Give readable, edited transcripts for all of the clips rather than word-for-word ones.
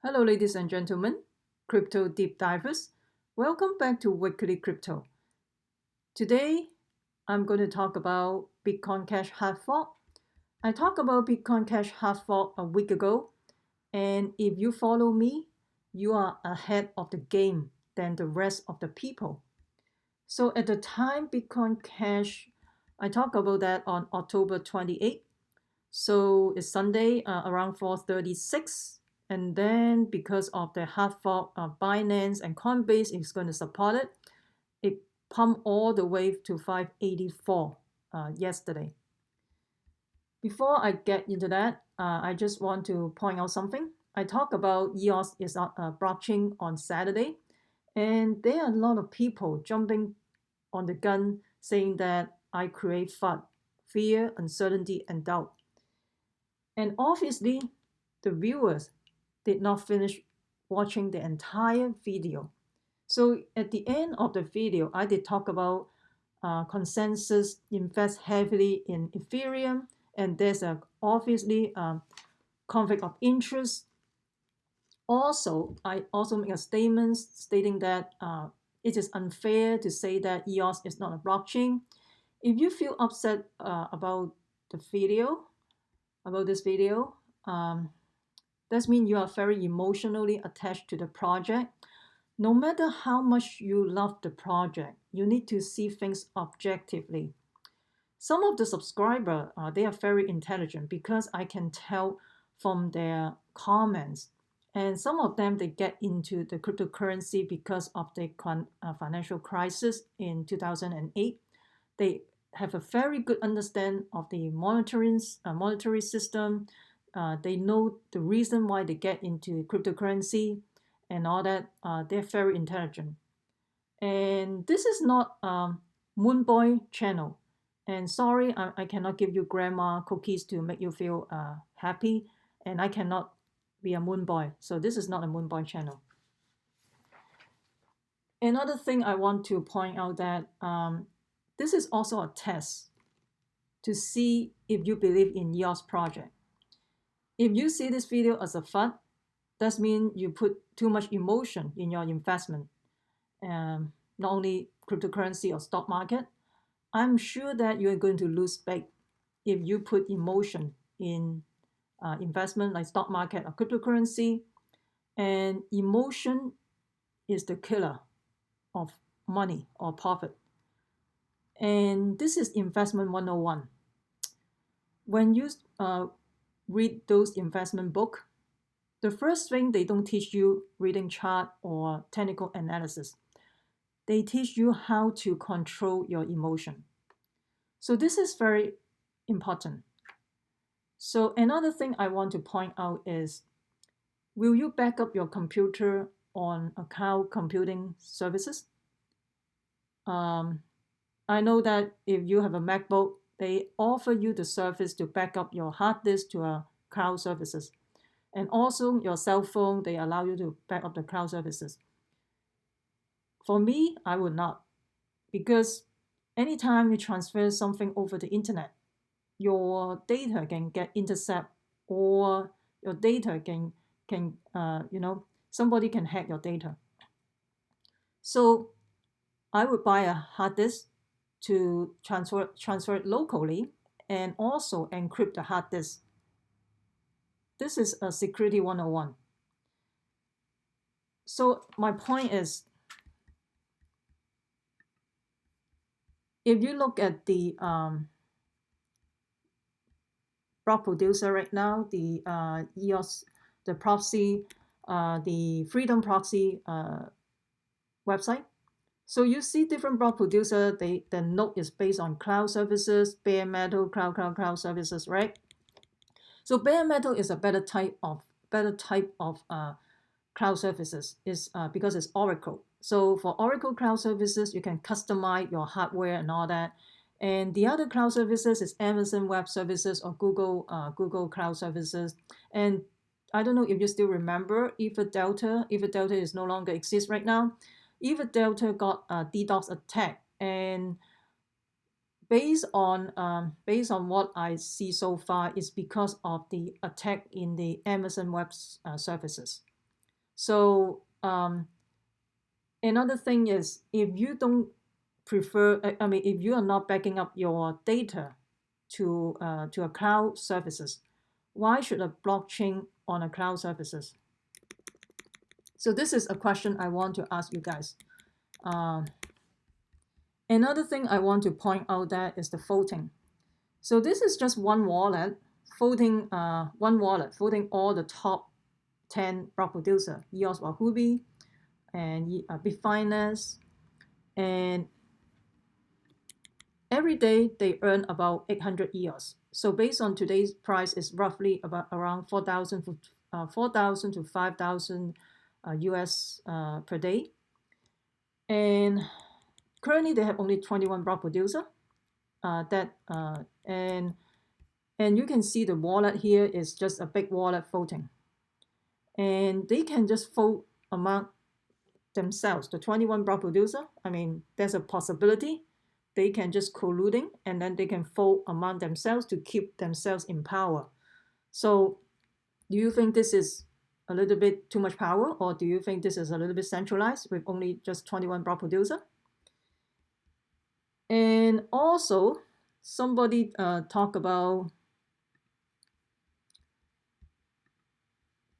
Hello, ladies and gentlemen, crypto deep divers. Welcome back to Weekly Crypto. Today, I'm going to talk about Bitcoin Cash hard fork. I talked about Bitcoin Cash hard fork a week ago, and if you follow me, you are ahead of the game than the rest of the people. So at the time, Bitcoin Cash, I talked about that on October 28th. So it's Sunday around 4:36, and then because of the hard fork, Binance and Coinbase is going to support it. It pumped all the way to 584 yesterday. Before I get into that, I just want to point out something. I talked about EOS is blockchain on Saturday, and there are a lot of people jumping on the gun saying that I create FUD, fear, uncertainty, and doubt. And obviously, the viewers did not finish watching the entire video. So at the end of the video, I did talk about consensus invest heavily in Ethereum, and there's a obviously conflict of interest. Also, I also make a statement stating that it is unfair to say that EOS is not a blockchain. If you feel upset about the video, about this video, that means you are very emotionally attached to the project. No matter how much you love the project, you need to see things objectively. Some of the subscribers, they are very intelligent because I can tell from their comments. And some of them, they get into the cryptocurrency because of the financial crisis in 2008. They have a very good understanding of the monetary system. They know the reason why they get into cryptocurrency and all that. They're very intelligent. And this is not Moonboy channel. And sorry, I cannot give you grandma cookies to make you feel happy. And I cannot be a Moonboy. So this is not a Moonboy channel. Another thing I want to point out that this is also a test to see if you believe in EOS project. If you see this video as a FUD, that means you put too much emotion in your investment, not only cryptocurrency or stock market. I'm sure that you're going to lose big if you put emotion in investment like stock market or cryptocurrency. And emotion is the killer of money or profit. And this is investment 101. When you read those investment book, the first thing they don't teach you reading chart or technical analysis. They teach you how to control your emotion. So this is very important. So another thing I want to point out is, will you back up your computer on a cloud computing services? I know that if you have a MacBook, they offer you the service to back up your hard disk to a cloud services. And also your cell phone, they allow you to back up the cloud services. For me, I would not, because anytime you transfer something over the internet, your data can get intercept, or your data can somebody can hack your data. So I would buy a hard disk to transfer it locally and also encrypt the hard disk. This is a security 101. So my point is, if you look at the block producer right now, the EOS, the proxy, the Freedom Proxy website. So you see different block producer, the node is based on cloud services, bare metal, cloud services, right? So bare metal is a better type of cloud services, is because it's Oracle. So for Oracle cloud services, you can customize your hardware and all that. And the other cloud services is Amazon Web Services or Google Cloud Services. And I don't know if you still remember EtherDelta. EtherDelta is no longer exists right now. EtherDelta got a DDoS attack, and based on what I see so far, is because of the attack in the Amazon Web Services. So another thing is, if you don't prefer, if you are not backing up your data to a cloud services, why should a blockchain on a cloud services? So this is a question I want to ask you guys. Another thing I want to point out that is the voting. So this is just one wallet voting all the top 10 block producer, EOS Recovey and Binance, and every day they earn about 800 EOS. So based on today's price, is roughly about around 4,000 to 5,000 US per day. And currently they have only 21 block producer. And you can see the wallet here is just a big wallet voting. And they can just vote among themselves, the 21 block producer. I mean, there's a possibility they can just colluding and then they can vote among themselves to keep themselves in power. So do you think this is a little bit too much power, or do you think this is a little bit centralized with only just 21 block producer? And also somebody talk about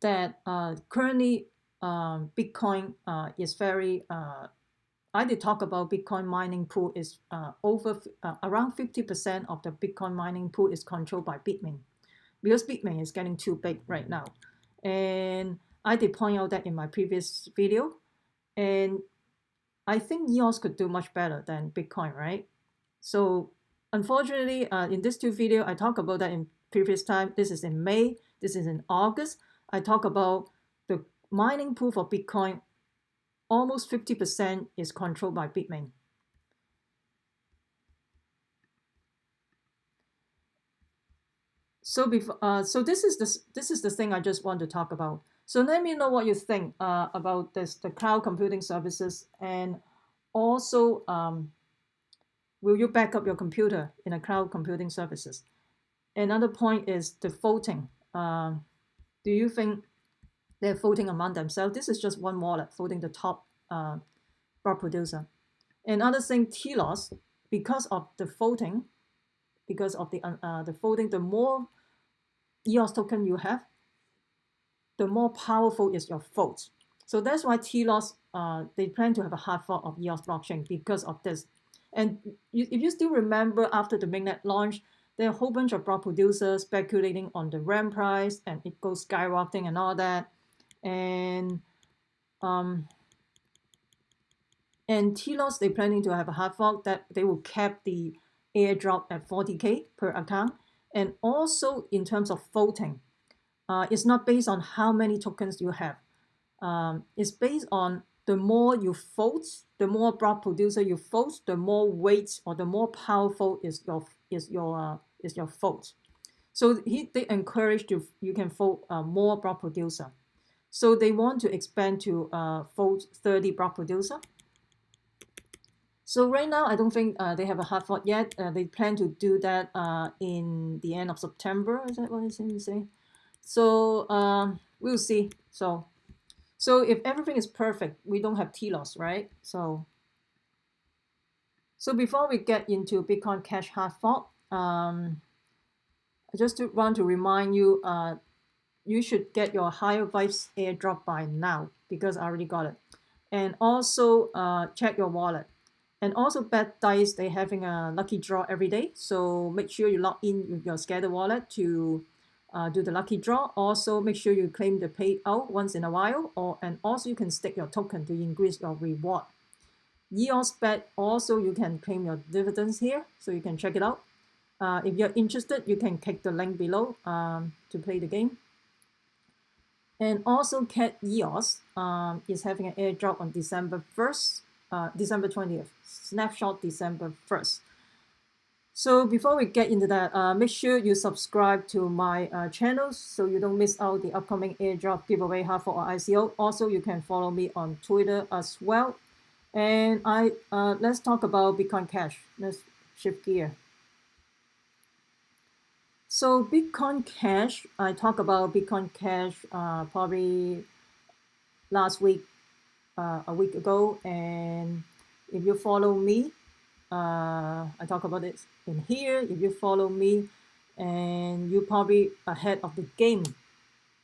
that currently Bitcoin is very I did talk about Bitcoin mining pool is around 50% of the Bitcoin mining pool is controlled by BitMEX, because BitMEX is getting too big right now. And I did point out that in my previous video. And I think EOS could do much better than Bitcoin, right? So unfortunately, in this two video, I talked about that in previous time. This is in May, this is in August. I talk about the mining pool for Bitcoin. Almost 50% is controlled by BitMEX. So this is the thing I just want to talk about. So let me know what you think about the cloud computing services, and also will you back up your computer in a cloud computing services? Another point is the voting. Do you think they're voting among themselves? This is just one wallet voting the top block producer. Another thing, Telos, because of the voting, because of the voting, the more EOS token you have, the more powerful is your vote. So that's why Telos, they plan to have a hard fork of EOS blockchain because of this. And if you still remember, after the mainnet launch, there are a whole bunch of block producers speculating on the RAM price, and it goes skyrocketing and all that. And Telos, they're planning to have a hard fork that they will cap the airdrop at 40K per account. And also in terms of voting, it's not based on how many tokens you have. It's based on the more you vote, the more block producer you vote, the more weight or the more powerful is your vote. So they encourage you can vote more block producer. So they want to expand to vote 30 block producer. So right now, I don't think they have a hard fork yet. They plan to do that in the end of September. Is that what it seems to say? So we'll see. So if everything is perfect, we don't have Telos, right? So before we get into Bitcoin Cash hard fork, I just want to remind you, you should get your Higher Vibes airdrop by now, because I already got it. And also check your wallet. And also BetDice, they're having a lucky draw every day. So make sure you log in with your Scatter wallet to do the lucky draw. Also make sure you claim the payout once in a while, and also you can stake your token to increase your reward. EOSBET, also you can claim your dividends here, so you can check it out. If you're interested, you can click the link below to play the game. And also Cat EOS is having an airdrop on December 1st, December 20th, snapshot December 1st. So before we get into that, make sure you subscribe to my channel so you don't miss out the upcoming airdrop giveaway, hard fork, or ICO. Also, you can follow me on Twitter as well. And let's talk about Bitcoin Cash. Let's shift gear. So Bitcoin Cash, I talk about Bitcoin Cash probably last week, a week ago, and if you follow me, I talk about it in here. If you follow me, and you're probably ahead of the game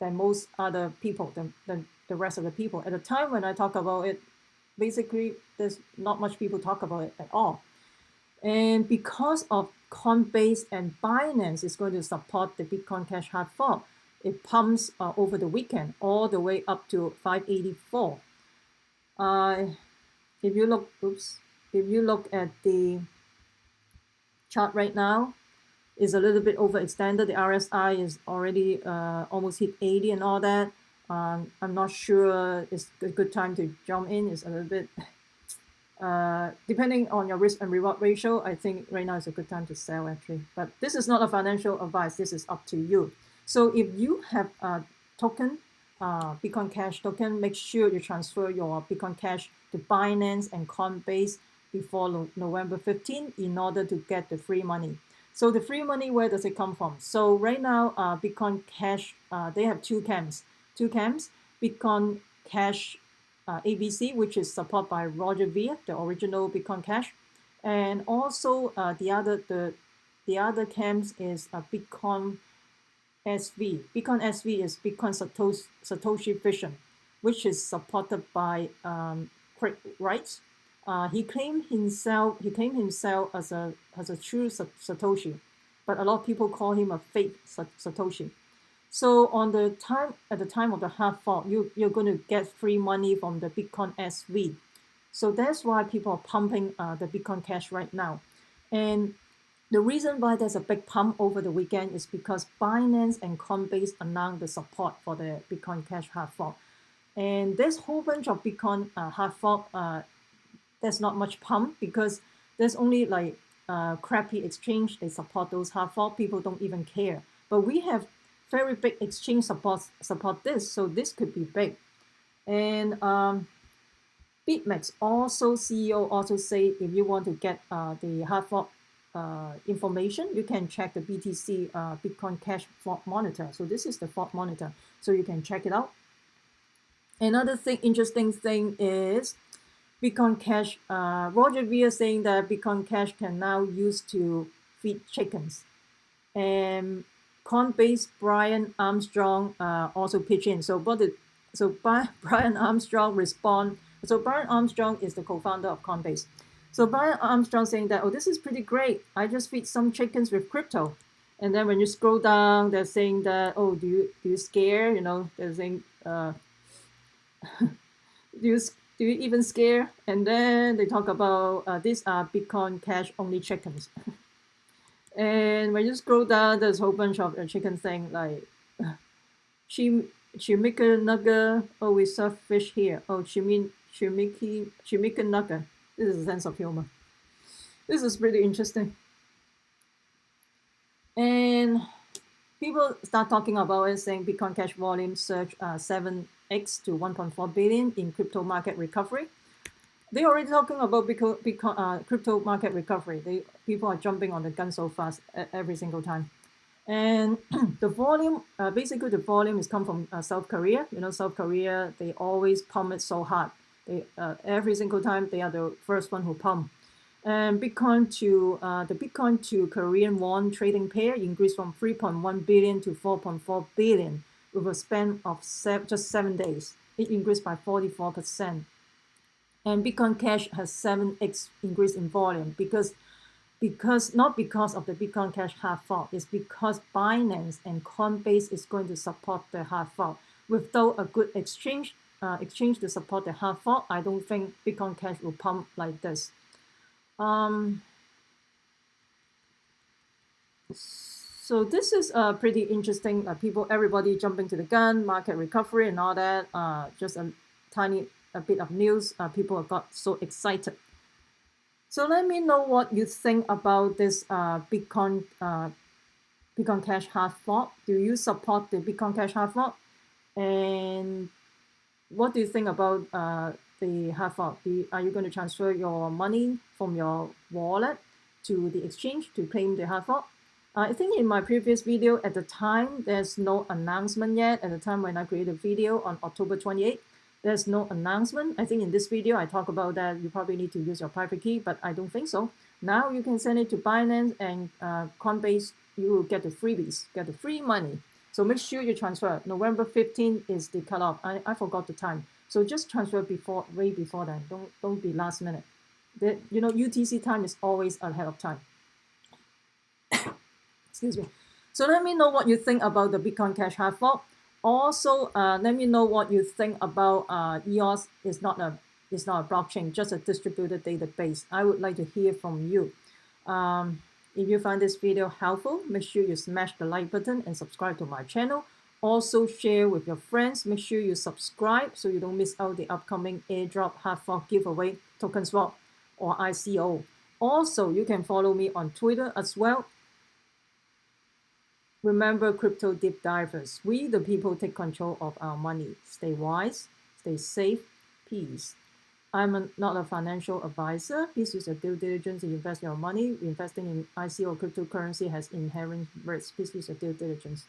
than most other people, than the rest of the people. At the time when I talk about it, basically there's not much people talk about it at all. And because of Coinbase and Binance is going to support the Bitcoin Cash hard fork, it pumps over the weekend all the way up to 584. If you look, if you look at the chart right now, is a little bit overextended. The RSI is already almost hit 80 and all that. I'm not sure it's a good time to jump in. It's a little bit, depending on your risk and reward ratio, I think right now is a good time to sell actually. But this is not a financial advice. This is up to you. So if you have a token, Bitcoin Cash token, make sure you transfer your Bitcoin Cash to Binance and Coinbase before November 15 in order to get the free money. So the free money, where does it come from? So right now, Bitcoin Cash, they have two camps. Bitcoin Cash ABC, which is supported by Roger Ver, the original Bitcoin Cash, and also the other camps is Bitcoin SV. Bitcoin SV is Bitcoin Satoshi Vision, which is supported by Craig Wright. He claimed himself as a true Satoshi, but a lot of people call him a fake Satoshi. So at the time of the hard fork, you're going to get free money from the Bitcoin SV. So that's why people are pumping the Bitcoin Cash right now. And the reason why there's a big pump over the weekend is because Binance and Coinbase announced the support for the Bitcoin Cash hard fork. And there's a whole bunch of Bitcoin hard fork. There's not much pump because there's only like crappy exchange. They support those hard fork. People don't even care. But we have very big exchange support this, so this could be big. And BitMEX also CEO also say if you want to get the hard fork information, you can check the BTC Bitcoin Cash fork monitor. So this is the fork monitor, so you can check it out. Another interesting thing is Bitcoin Cash. Roger Ver saying that Bitcoin Cash can now use to feed chickens, and Coinbase Brian Armstrong also pitch in. So Brian Armstrong respond. So Brian Armstrong is the co-founder of Coinbase. So Brian Armstrong saying that, oh, this is pretty great. I just feed some chickens with crypto. And then when you scroll down, they're saying that, oh, do you scare? You know, they're saying, do you even scare? And then they talk about these are Bitcoin Cash only chickens. And when you scroll down, there's a whole bunch of chicken thing like chimica nugget. Oh, we serve fish here. Oh, chimica nugget. This is a sense of humor. This is pretty interesting. And people start talking about it, saying Bitcoin Cash volume surged 7x to 1.4 billion in crypto market recovery. They're already talking about crypto market recovery. People are jumping on the gun so fast every single time. And the volume, basically the volume is come from South Korea. You know, South Korea, they always pump it so hard. They every single time they are the first one who pump. And the Bitcoin to Korean won trading pair increased from 3.1 billion to 4.4 billion with a span of just 7 days. It increased by 44%. And Bitcoin Cash has 7x increase in volume because not because of the Bitcoin Cash hard fork, it's because Binance and Coinbase is going to support the hard fork. Without a good exchange to support the hard fork, I don't think Bitcoin Cash will pump like this. So this is pretty interesting. Everybody jumping to the gun, market recovery and all that. Just a bit of news. People got so excited. So let me know what you think about this Bitcoin Cash hard fork. Do you support the Bitcoin Cash hard fork? And what do you think about the hard fork? Are you going to transfer your money from your wallet to the exchange to claim the hard fork? I think in my previous video, at the time, there's no announcement yet. At the time when I created a video on October 28th, There's no announcement. I think in this video, I talk about that you probably need to use your private key, but I don't think so. Now you can send it to Binance and Coinbase. You will get the freebies, get the free money. So make sure you transfer. November 15th is the cutoff. I forgot the time. So just transfer way before then. Don't be last minute. UTC time is always ahead of time. Excuse me. So let me know what you think about the Bitcoin Cash hard fork. Also, let me know what you think about EOS is not a blockchain, just a distributed database. I would like to hear from you. If you find this video helpful, make sure you smash the like button and subscribe to my channel. Also share with your friends. Make sure you subscribe so you don't miss out the upcoming airdrop hard fork giveaway, token swap, or ICO. Also, you can follow me on Twitter as well. Remember, crypto deep divers, we the people take control of our money. Stay wise, stay safe, peace. I'm not a financial advisor. Please use your due diligence to invest your money. Investing in ICO or cryptocurrency has inherent risks. Please use your due diligence.